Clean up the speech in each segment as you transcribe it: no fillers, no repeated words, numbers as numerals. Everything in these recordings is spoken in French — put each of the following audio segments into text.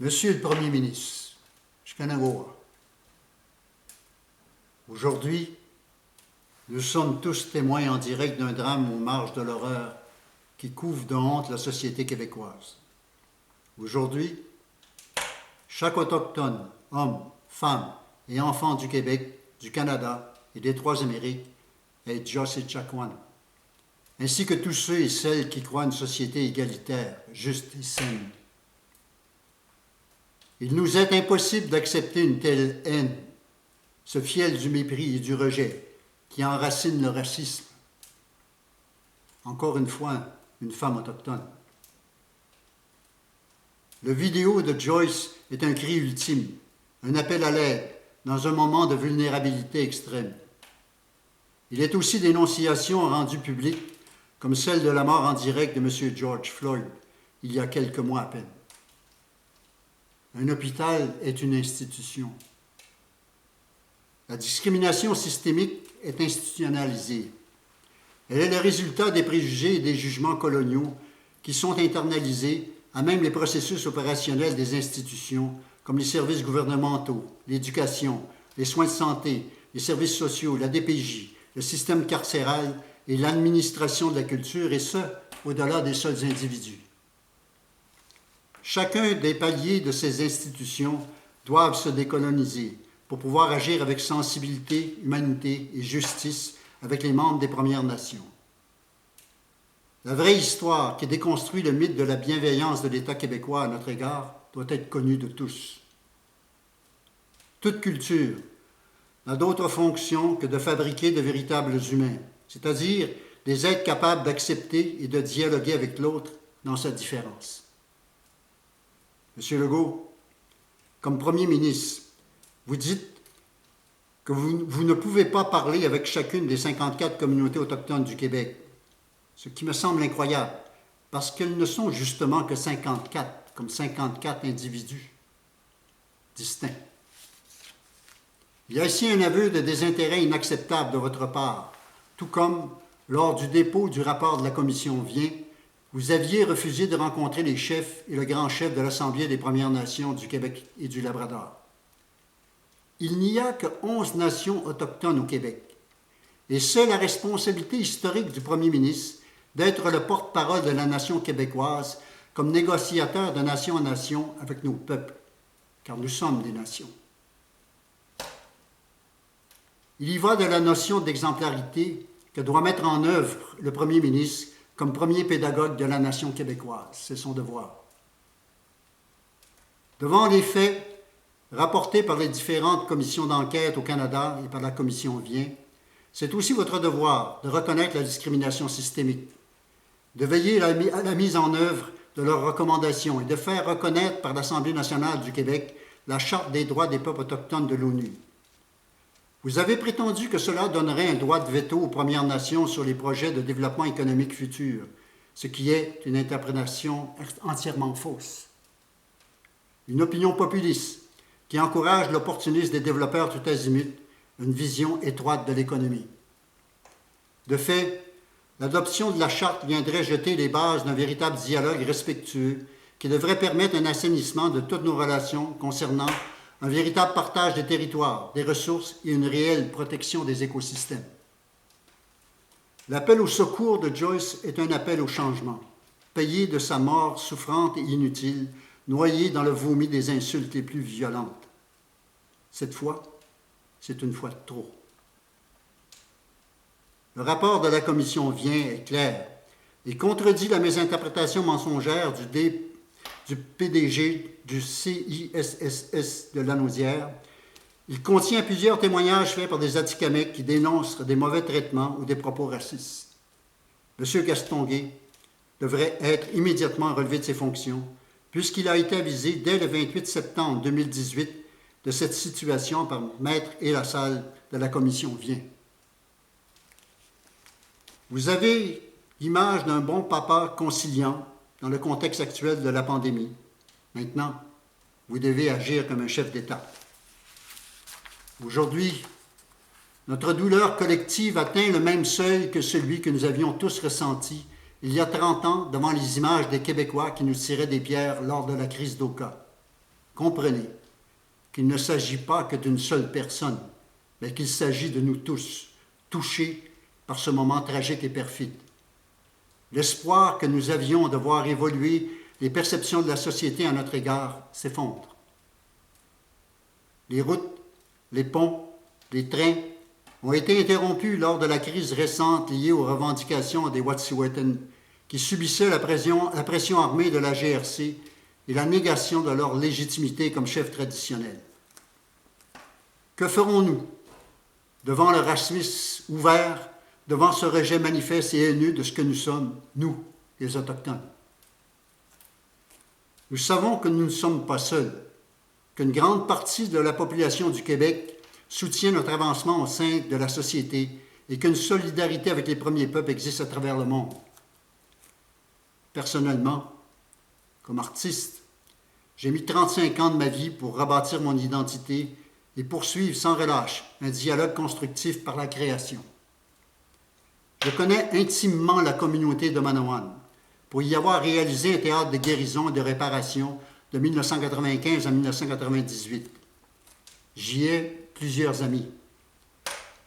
Monsieur le Premier ministre, aujourd'hui, nous sommes tous témoins en direct d'un drame aux marges de l'horreur qui couvre de honte la société québécoise. Aujourd'hui, chaque Autochtone, homme, femme et enfant du Québec, du Canada et des Trois-Amériques est Tjosetchakwan, ainsi que tous ceux et celles qui croient à une société égalitaire, juste et saine. Il nous est impossible d'accepter une telle haine, ce fiel du mépris et du rejet qui enracine le racisme. Encore une fois, une femme autochtone. Le vidéo de Joyce est un cri ultime, un appel à l'aide dans un moment de vulnérabilité extrême. Il est aussi d'énonciations rendues publiques, comme celle de la mort en direct de M. George Floyd, il y a quelques mois à peine. Un hôpital est une institution. La discrimination systémique est institutionnalisée. Elle est le résultat des préjugés et des jugements coloniaux qui sont internalisés à même les processus opérationnels des institutions, comme les services gouvernementaux, l'éducation, les soins de santé, les services sociaux, la DPJ, le système carcéral et l'administration de la culture, et ce, au-delà des seuls individus. Chacun des paliers de ces institutions doivent se décoloniser pour pouvoir agir avec sensibilité, humanité et justice avec les membres des Premières Nations. La vraie histoire qui déconstruit le mythe de la bienveillance de l'État québécois à notre égard doit être connue de tous. Toute culture n'a d'autre fonction que de fabriquer de véritables humains, c'est-à-dire des êtres capables d'accepter et de dialoguer avec l'autre dans sa différence. Monsieur Legault, comme Premier ministre, vous dites que vous ne pouvez pas parler avec chacune des 54 communautés autochtones du Québec, ce qui me semble incroyable, parce qu'elles ne sont justement que 54, comme 54 individus distincts. Il y a ici un aveu de désintérêt inacceptable de votre part, tout comme, lors du dépôt du rapport de la Commission Vien, vous aviez refusé de rencontrer les chefs et le grand chef de l'Assemblée des Premières Nations du Québec et du Labrador. Il n'y a que 11 nations autochtones au Québec, et c'est la responsabilité historique du Premier ministre d'être le porte-parole de la nation québécoise comme négociateur de nation en nation avec nos peuples, car nous sommes des nations. Il y va de la notion d'exemplarité que doit mettre en œuvre le Premier ministre comme premier pédagogue de la nation québécoise. C'est son devoir. Devant les faits rapportés par les différentes commissions d'enquête au Canada et par la Commission Vien, c'est aussi votre devoir de reconnaître la discrimination systémique, de veiller à la mise en œuvre de leurs recommandations et de faire reconnaître par l'Assemblée nationale du Québec la Charte des droits des peuples autochtones de l'ONU. Vous avez prétendu que cela donnerait un droit de veto aux Premières Nations sur les projets de développement économique futur, ce qui est une interprétation entièrement fausse. Une opinion populiste qui encourage l'opportunisme des développeurs tout azimut, une vision étroite de l'économie. De fait, l'adoption de la Charte viendrait jeter les bases d'un véritable dialogue respectueux qui devrait permettre un assainissement de toutes nos relations concernant un véritable partage des territoires, des ressources et une réelle protection des écosystèmes. L'appel au secours de Joyce est un appel au changement, payé de sa mort souffrante et inutile, noyé dans le vomi des insultes les plus violentes. Cette fois, c'est une fois de trop. Le rapport de la Commission Vien est clair et contredit la mésinterprétation mensongère du PDG du CISSS de Lanaudière. Il contient plusieurs témoignages faits par des Atikamekw qui dénoncent des mauvais traitements ou des propos racistes. M. Castonguay devrait être immédiatement relevé de ses fonctions, puisqu'il a été avisé dès le 28 septembre 2018 de cette situation par Maître Elassal de la Commission Vien. Vous avez l'image d'un bon papa conciliant dans le contexte actuel de la pandémie. Maintenant, vous devez agir comme un chef d'État. Aujourd'hui, notre douleur collective atteint le même seuil que celui que nous avions tous ressenti il y a 30 ans devant les images des Québécois qui nous tiraient des pierres lors de la crise d'Oka. comprenez qu'il ne s'agit pas que d'une seule personne, mais qu'il s'agit de nous tous, touchés par ce moment tragique et perfide. L'espoir que nous avions de voir évoluer les perceptions de la société à notre égard s'effondre. Les routes, les ponts, les trains ont été interrompus lors de la crise récente liée aux revendications des Wet'suwet'en qui subissaient la pression armée de la GRC et la négation de leur légitimité comme chef traditionnel. Que ferons-nous devant le racisme ouvert, devant ce rejet manifeste et haineux de ce que nous sommes, nous, les Autochtones? Nous savons que nous ne sommes pas seuls, qu'une grande partie de la population du Québec soutient notre avancement au sein de la société et qu'une solidarité avec les premiers peuples existe à travers le monde. Personnellement, comme artiste, j'ai mis 35 ans de ma vie pour rebâtir mon identité et poursuivre sans relâche un dialogue constructif par la création. Je connais intimement la communauté de Manawan pour y avoir réalisé un théâtre de guérison et de réparation de 1995 à 1998. J'y ai plusieurs amis.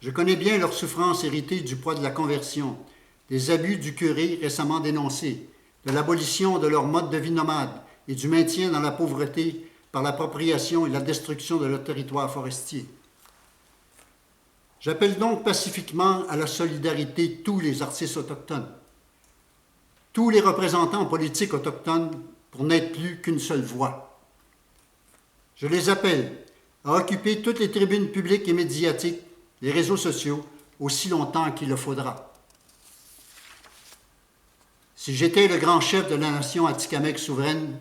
Je connais bien leurs souffrances héritées du poids de la conversion, des abus du curé récemment dénoncés, de l'abolition de leur mode de vie nomade et du maintien dans la pauvreté par l'appropriation et la destruction de leur territoire forestier. J'appelle donc pacifiquement à la solidarité tous les artistes autochtones, tous les représentants politiques autochtones pour n'être plus qu'une seule voix. Je les appelle à occuper toutes les tribunes publiques et médiatiques, les réseaux sociaux, aussi longtemps qu'il le faudra. Si j'étais le grand chef de la nation atikamekw souveraine,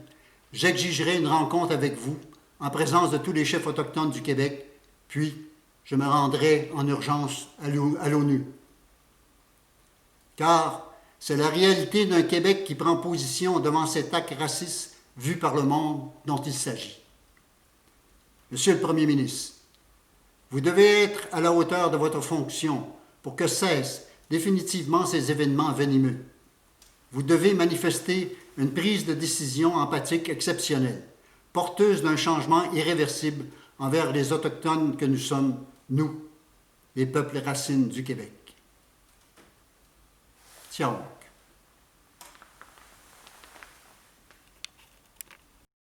j'exigerais une rencontre avec vous, en présence de tous les chefs autochtones du Québec, puis je me rendrais en urgence à l'ONU. Car c'est la réalité d'un Québec qui prend position devant cet acte raciste vu par le monde dont il s'agit. Monsieur le Premier ministre, vous devez être à la hauteur de votre fonction pour que cessent définitivement ces événements venimeux. Vous devez manifester une prise de décision empathique exceptionnelle, porteuse d'un changement irréversible envers les Autochtones que nous sommes, nous, les peuples racines du Québec. Ciao.